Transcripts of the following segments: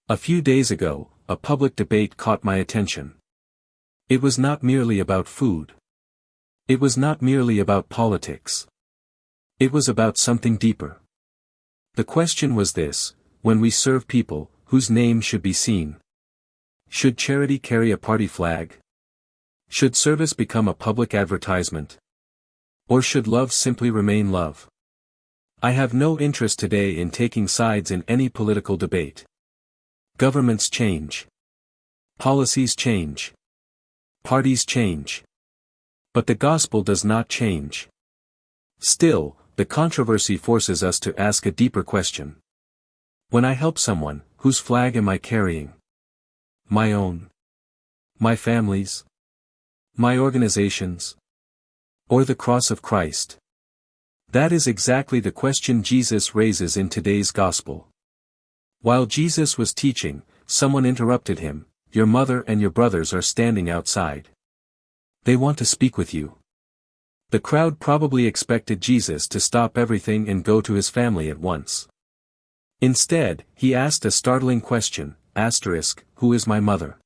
A few days ago, a public debate caught my attention. It was not merely about food. It was not merely about politics. It was about something deeper. The question was this: when we serve people, whose name should be seen? Should charity carry a party flag? Should service become a public advertisement? Or should love simply remain love? I have no interest today in taking sides in any political debate. Governments change. Policies change. Parties change. But the gospel does not change. Still, the controversy forces us to ask a deeper question. When I help someone, whose flag am I carrying? My own? My family's? My organization's? Or the cross of Christ? That is exactly the question Jesus raises in today's gospel. While Jesus was teaching, someone interrupted him. Your mother and your brothers are standing outside. They want to speak with you. The crowd probably expected Jesus to stop everything and go to his family at once. Instead, he asked a startling question, who is my mother?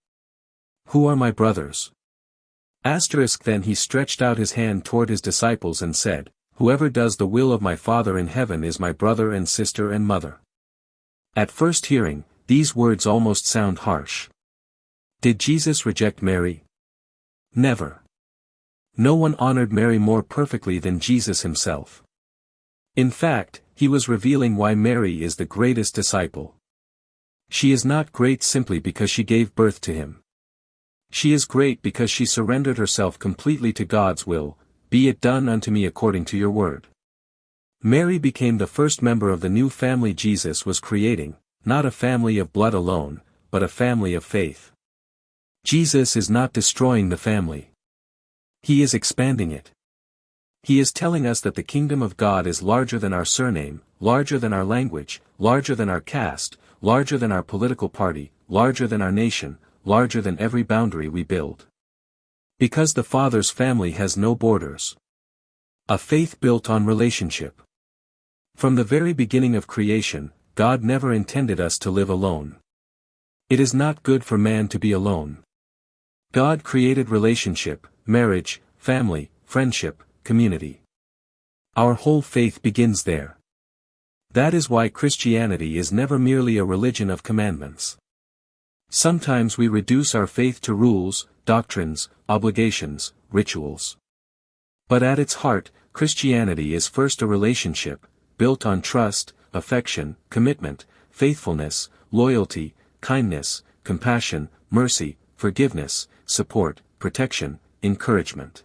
Who are my brothers? Then he stretched out his hand toward his disciples and said, whoever does the will of my Father in heaven is my brother and sister and mother. At first hearing, these words almost sound harsh. Did Jesus reject Mary? Never. No one honored Mary more perfectly than Jesus himself. In fact, he was revealing why Mary is the greatest disciple. She is not great simply because she gave birth to him. She is great because she surrendered herself completely to God's will, be it done unto me according to your word. Mary became the first member of the new family Jesus was creating, not a family of blood alone, but a family of faith. Jesus is not destroying the family. He is expanding it. He is telling us that the kingdom of God is larger than our surname, larger than our language, larger than our caste, larger than our political party, larger than our nation, larger than every boundary we build. Because the Father's family has no borders. A faith built on relationship. From the very beginning of creation, God never intended us to live alone. It is not good for man to be alone. God created relationship, marriage, family, friendship, community. Our whole faith begins there. That is why Christianity is never merely a religion of commandments. Sometimes we reduce our faith to rules, doctrines, obligations, rituals. But at its heart, Christianity is first a relationship, built on trust, affection, commitment, faithfulness, loyalty, kindness, compassion, mercy, forgiveness, support, protection, encouragement.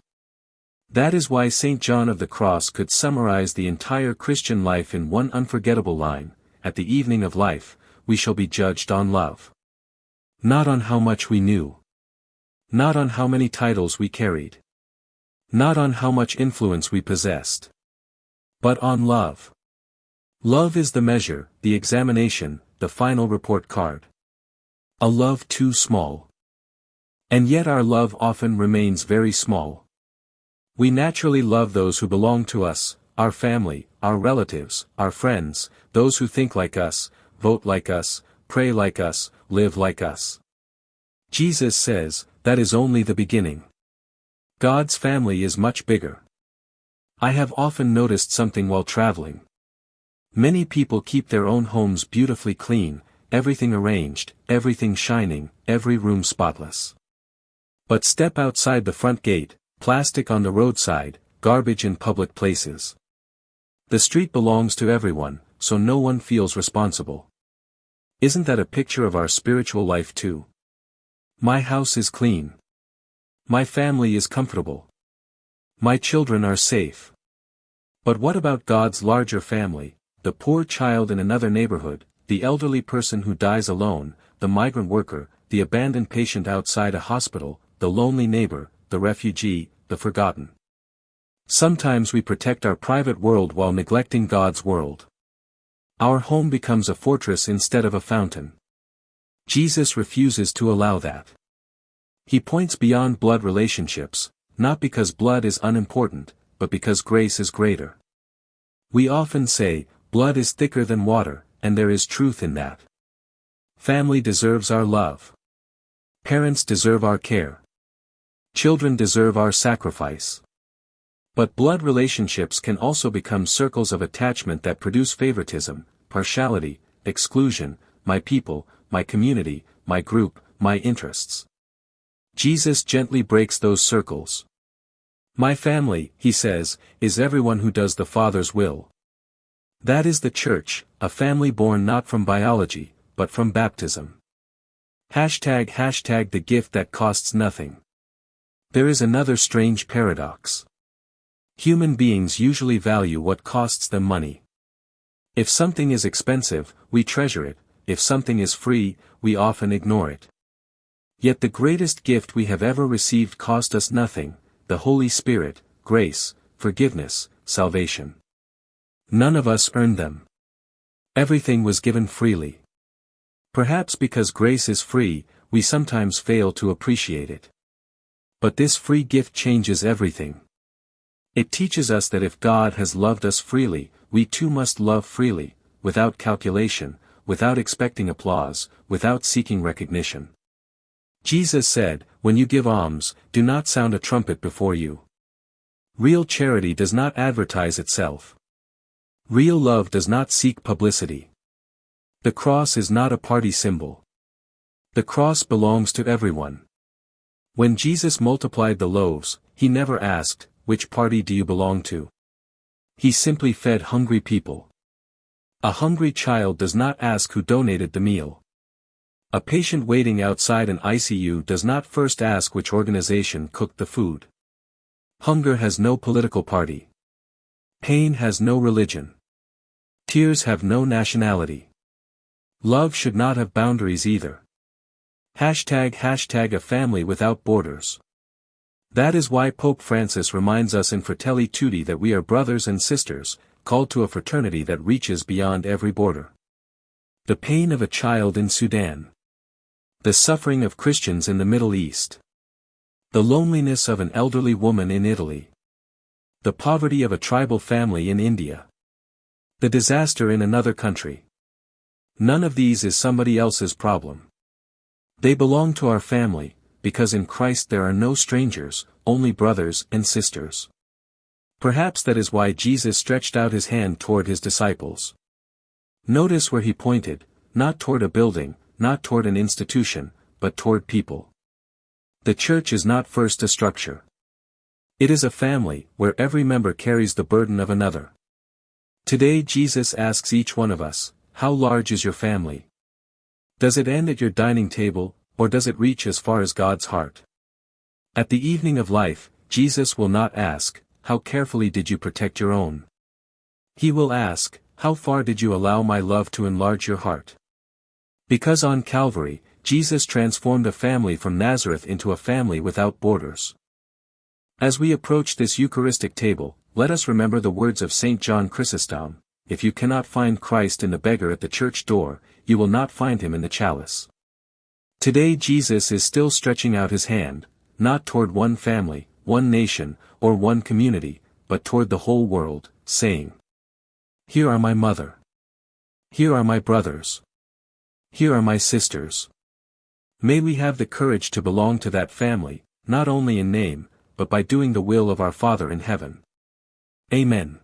That is why St. John of the Cross could summarize the entire Christian life in one unforgettable line: at the evening of life, we shall be judged on love. Not on how much we knew. Not on how many titles we carried. Not on how much influence we possessed. But on love. Love is the measure, the examination, the final report card. A love too small. And yet our love often remains very small. We naturally love those who belong to us, our family, our relatives, our friends, those who think like us, vote like us, pray like us, live like us. Jesus says, that is only the beginning. God's family is much bigger. I have often noticed something while traveling. Many people keep their own homes beautifully clean, everything arranged, everything shining, every room spotless. But step outside the front gate, plastic on the roadside, garbage in public places. The street belongs to everyone, so no one feels responsible. Isn't that a picture of our spiritual life too? My house is clean. My family is comfortable. My children are safe. But what about God's larger family? The poor child in another neighborhood, the elderly person who dies alone, the migrant worker, the abandoned patient outside a hospital, the lonely neighbor, the refugee, the forgotten. Sometimes we protect our private world while neglecting God's world. Our home becomes a fortress instead of a fountain. Jesus refuses to allow that. He points beyond blood relationships, not because blood is unimportant, but because grace is greater. We often say, blood is thicker than water, and there is truth in that. Family deserves our love. Parents deserve our care. Children deserve our sacrifice. But blood relationships can also become circles of attachment that produce favoritism, partiality, exclusion, my people, my community, my group, my interests. Jesus gently breaks those circles. My family, he says, is everyone who does the Father's will. That is the church, a family born not from biology, but from baptism. #the gift that costs nothing. There is another strange paradox. Human beings usually value what costs them money. If something is expensive, we treasure it. If something is free, we often ignore it. Yet the greatest gift we have ever received cost us nothing: the Holy Spirit, grace, forgiveness, salvation. None of us earned them. Everything was given freely. Perhaps because grace is free, we sometimes fail to appreciate it. But this free gift changes everything. It teaches us that if God has loved us freely, we too must love freely, without calculation, without expecting applause, without seeking recognition. Jesus said, "When you give alms, do not sound a trumpet before you." Real charity does not advertise itself. Real love does not seek publicity. The cross is not a party symbol. The cross belongs to everyone. When Jesus multiplied the loaves, he never asked, "Which party do you belong to?" He simply fed hungry people. A hungry child does not ask who donated the meal. A patient waiting outside an ICU does not first ask which organization cooked the food. Hunger has no political party. Pain has no religion. Tears have no nationality. Love should not have boundaries either. #a family without borders. That is why Pope Francis reminds us in Fratelli Tutti that we are brothers and sisters, called to a fraternity that reaches beyond every border. The pain of a child in Sudan. The suffering of Christians in the Middle East. The loneliness of an elderly woman in Italy. The poverty of a tribal family in India. The disaster in another country. None of these is somebody else's problem. They belong to our family, because in Christ there are no strangers, only brothers and sisters. Perhaps that is why Jesus stretched out his hand toward his disciples. Notice where he pointed, not toward a building, not toward an institution, but toward people. The church is not first a structure. It is a family, where every member carries the burden of another. Today Jesus asks each one of us, how large is your family? Does it end at your dining table, or does it reach as far as God's heart? At the evening of life, Jesus will not ask, how carefully did you protect your own? He will ask, how far did you allow my love to enlarge your heart? Because on Calvary, Jesus transformed a family from Nazareth into a family without borders. As we approach this Eucharistic table, let us remember the words of St. John Chrysostom: if you cannot find Christ in the beggar at the church door, you will not find him in the chalice. Today Jesus is still stretching out his hand, not toward one family, one nation, or one community, but toward the whole world, saying, "Here are my mother. Here are my brothers. Here are my sisters." May we have the courage to belong to that family, not only in name, but by doing the will of our Father in heaven. Amen.